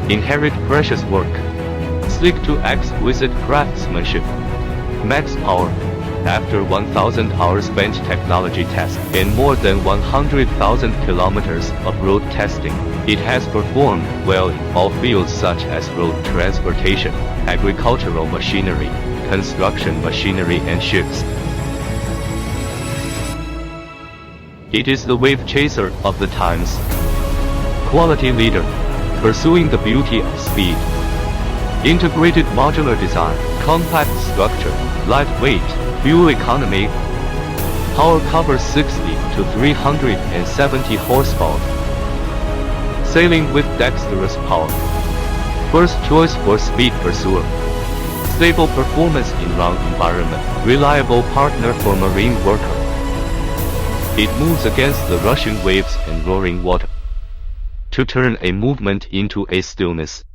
Inherit precious work. Slick to exquisite craftsmanship. Max power. After 1,000 hours bench technology test and more than 100,000 kilometers of road testing, it has performed well in all fields such as road transportation, agricultural machinery, construction machinery and ships. It is the wave chaser of the times. Quality leader, pursuing the beauty of speed. Integrated modular design, compact structure, lightweight, fuel economy. Power covers 60 to 370 horsepower. Sailing with dexterous power. First choice for speed pursuer. Stable performance in wrong environment. Reliable partner for marine worker. It moves against the rushing waves and roaring water to turn a movement into a stillness.